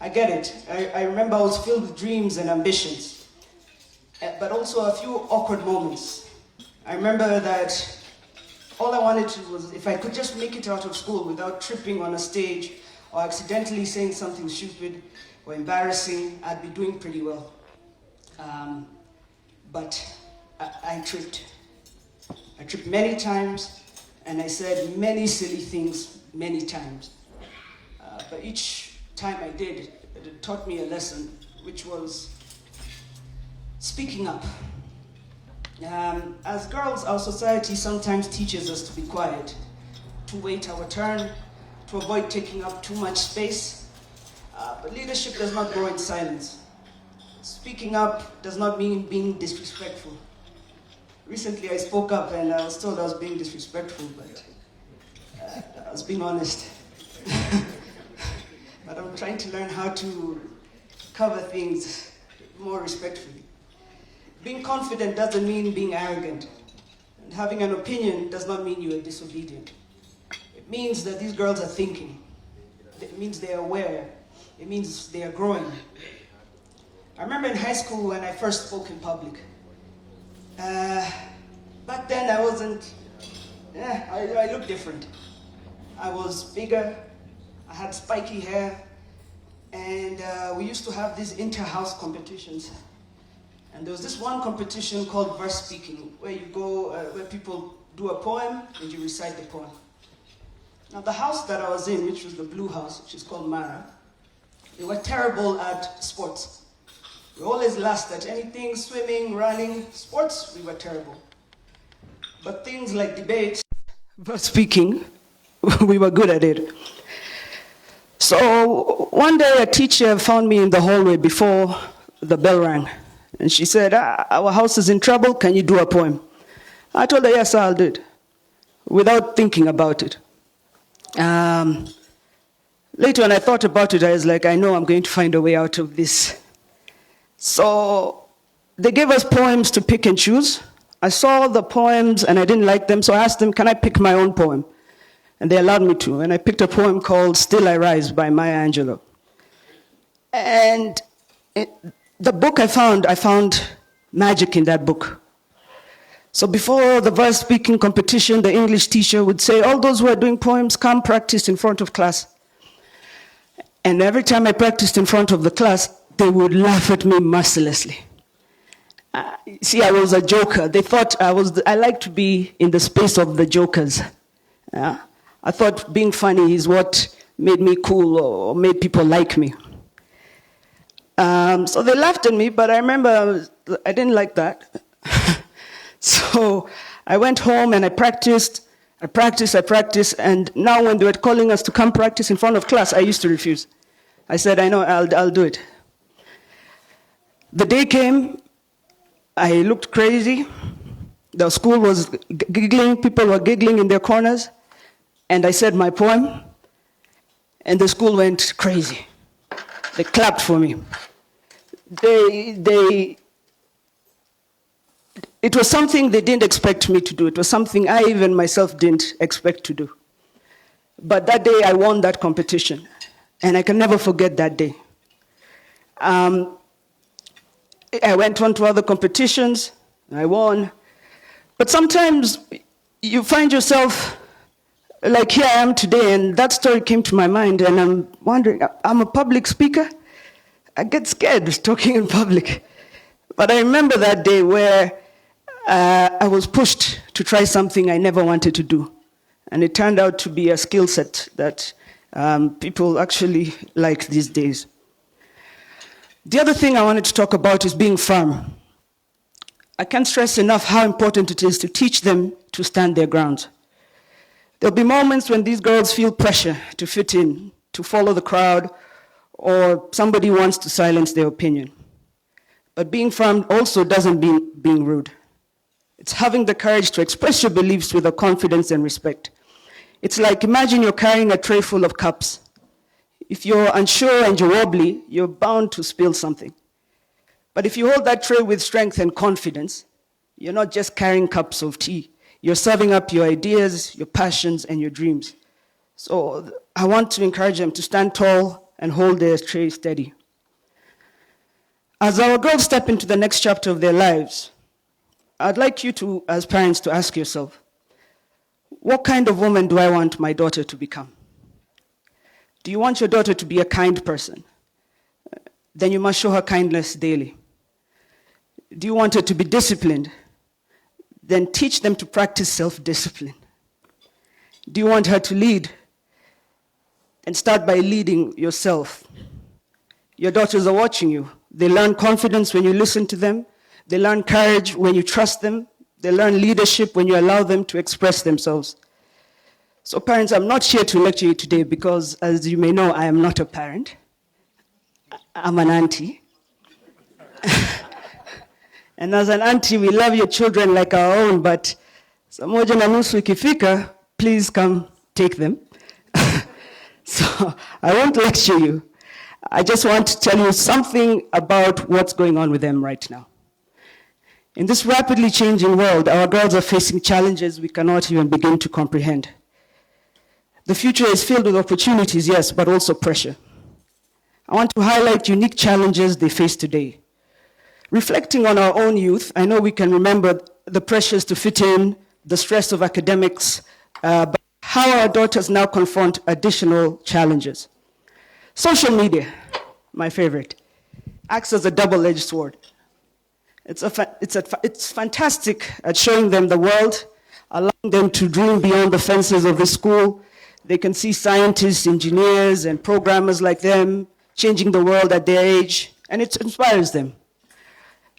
I get it. I remember I was filled with dreams and ambitions, but also a few awkward moments. I remember that all I wanted to was if I could just make it out of school without tripping on a stage or accidentally saying something stupid or embarrassing, I'd be doing pretty well. But I tripped. I tripped many times, and I said many silly things many times. But each time I did, it taught me a lesson, which was speaking up. As girls, our society sometimes teaches us to be quiet, to wait our turn, to avoid taking up too much space. But leadership does not grow in silence. Speaking up does not mean being disrespectful. Recently I spoke up and I was told I was being disrespectful, but I was being honest. But I'm trying to learn how to cover things more respectfully. Being confident doesn't mean being arrogant. And having an opinion does not mean you are disobedient. It means that these girls are thinking. It means they are aware. It means they are growing. I remember in high school when I first spoke in public. Back then I wasn't, I looked different. I was bigger, I had spiky hair, and we used to have these inter-house competitions. And there was this one competition called verse speaking, where you go, where people do a poem and you recite the poem. Now the house that I was in, which was the blue house, which is called Mara, they were terrible at sports. We always last at anything, swimming, running, sports, we were terrible. But things like debate, verse speaking, we were good at it. So one day a teacher found me in the hallway before the bell rang. And she said, our house is in trouble, can you do a poem? I told her, yes, I'll do it, without thinking about it. Later when I thought about it, I was like, I know I'm going to find a way out of this. So they gave us poems to pick and choose. I saw the poems and I didn't like them, so I asked them, can I pick my own poem? And they allowed me to, and I picked a poem called Still I Rise by Maya Angelou. And the book I found magic in that book. So before the verse speaking competition, the English teacher would say, all those who are doing poems, come practice in front of class. And every time I practiced in front of the class, they would laugh at me mercilessly. See, I was a joker. They thought I liked to be in the space of the jokers. I thought being funny is what made me cool or made people like me. So they laughed at me, but I remember I didn't like that. So I went home and I practiced, and now when they were calling us to come practice in front of class, I used to refuse. I said, I know, I'll do it. The day came, I looked crazy. The school was giggling, people were giggling in their corners, and I said my poem, and the school went crazy. They clapped for me. It was something they didn't expect me to do. It was something I even myself didn't expect to do. But that day I won that competition, and I can never forget that day. I went on to other competitions, and I won. But sometimes you find yourself like here I am today, and that story came to my mind, and I'm wondering, I'm a public speaker. I get scared talking in public. But I remember that day where I was pushed to try something I never wanted to do. And it turned out to be a skill set that people actually like these days. The other thing I wanted to talk about is being firm. I can't stress enough how important it is to teach them to stand their ground. There'll be moments when these girls feel pressure to fit in, to follow the crowd, or somebody wants to silence their opinion. But being firm also doesn't mean being rude. It's having the courage to express your beliefs with a confidence and respect. It's like, imagine you're carrying a tray full of cups. If you're unsure and you're wobbly, you're bound to spill something. But if you hold that tray with strength and confidence, you're not just carrying cups of tea. You're serving up your ideas, your passions, and your dreams. So I want to encourage them to stand tall and hold their tray steady. As our girls step into the next chapter of their lives, I'd like you to, as parents, to ask yourself, what kind of woman do I want my daughter to become? Do you want your daughter to be a kind person? Then you must show her kindness daily. Do you want her to be disciplined? Then teach them to practice self-discipline. Do you want her to lead? And start by leading yourself. Your daughters are watching you. They learn confidence when you listen to them. They learn courage when you trust them. They learn leadership when you allow them to express themselves. So parents, I'm not here to lecture you today because, as you may know, I am not a parent. I'm an auntie. And as an auntie, we love your children like our own, but saa moja na nusu ikifika, please come take them. So I won't lecture you. I just want to tell you something about what's going on with them right now. In this rapidly changing world, our girls are facing challenges we cannot even begin to comprehend. The future is filled with opportunities, yes, but also pressure. I want to highlight unique challenges they face today. Reflecting on our own youth, I know we can remember the pressures to fit in, the stress of academics, but how our daughters now confront additional challenges. Social media, my favorite, acts as a double-edged sword. It's fantastic at showing them the world, allowing them to dream beyond the fences of the school. They can see scientists, engineers, and programmers like them changing the world at their age, and it inspires them.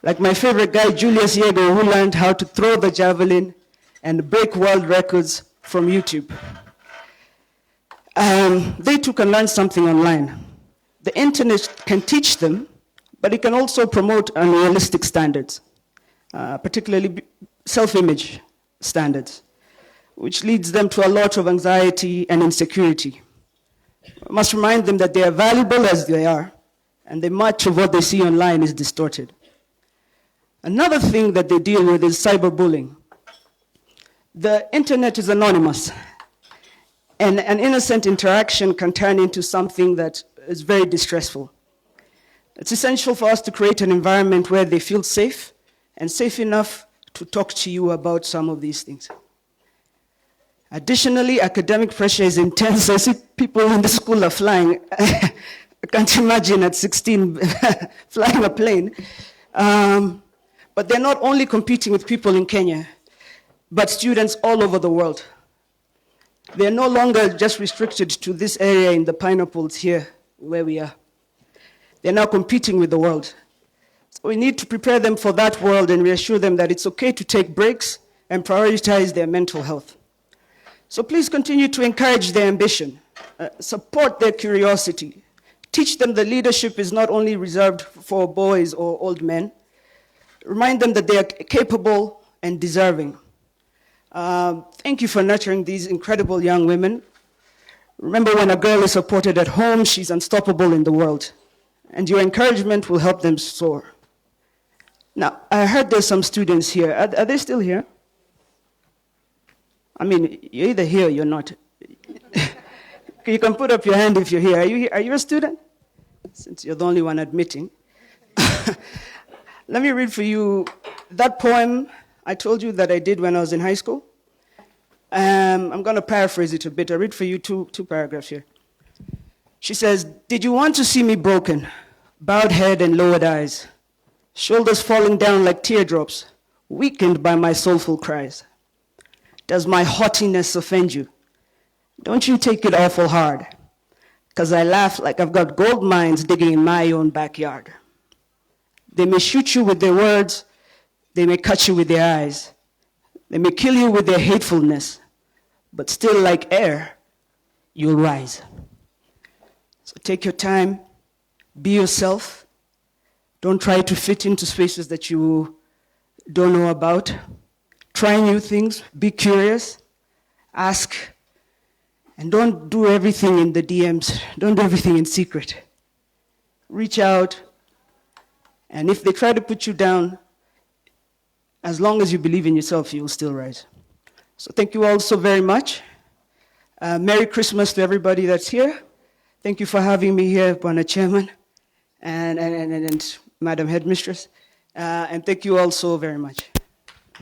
Like my favorite guy, Julius Yego, who learned how to throw the javelin and break world records from YouTube. They too can learn something online. The internet can teach them, but it can also promote unrealistic standards, particularly self-image standards, which leads them to a lot of anxiety and insecurity. I must remind them that they are valuable as they are, and that much of what they see online is distorted. Another thing that they deal with is cyberbullying. The internet is anonymous, and an innocent interaction can turn into something that is very distressful. It's essential for us to create an environment where they feel safe and safe enough to talk to you about some of these things. Additionally, academic pressure is intense. I see people in the school are flying. I can't imagine at 16 flying a plane. But they're not only competing with people in Kenya, but students all over the world. They're no longer just restricted to this area in the pineapples here, where we are. They're now competing with the world. So we need to prepare them for that world and reassure them that it's okay to take breaks and prioritize their mental health. So please continue to encourage their ambition, support their curiosity, teach them that leadership is not only reserved for boys or old men. Remind them that they are capable and deserving. Thank you for nurturing these incredible young women. Remember, when a girl is supported at home, she's unstoppable in the world. And your encouragement will help them soar. Now, I heard there's some students here. Are they still here? I mean, you're either here or you're not. You can put up your hand if you're here. Are you a student? Since you're the only one admitting. Let me read for you that poem I told you that I did when I was in high school. I'm going to paraphrase it a bit. I'll read for you two paragraphs here. She says, "Did you want to see me broken, bowed head and lowered eyes, shoulders falling down like teardrops, weakened by my soulful cries? Does my haughtiness offend you? Don't you take it awful hard, 'cause I laugh like I've got gold mines digging in my own backyard. They may shoot you with their words, they may cut you with their eyes, they may kill you with their hatefulness, but still like air, you'll rise. So take your time, be yourself, don't try to fit into spaces that you don't know about. Try new things, be curious, ask, and don't do everything in the DMs, don't do everything in secret. Reach out, and if they try to put you down, as long as you believe in yourself, you will still rise. So thank you all so very much. Merry Christmas to everybody that's here. Thank you for having me here, Bwana Chairman, and Madam Headmistress. And thank you all so very much.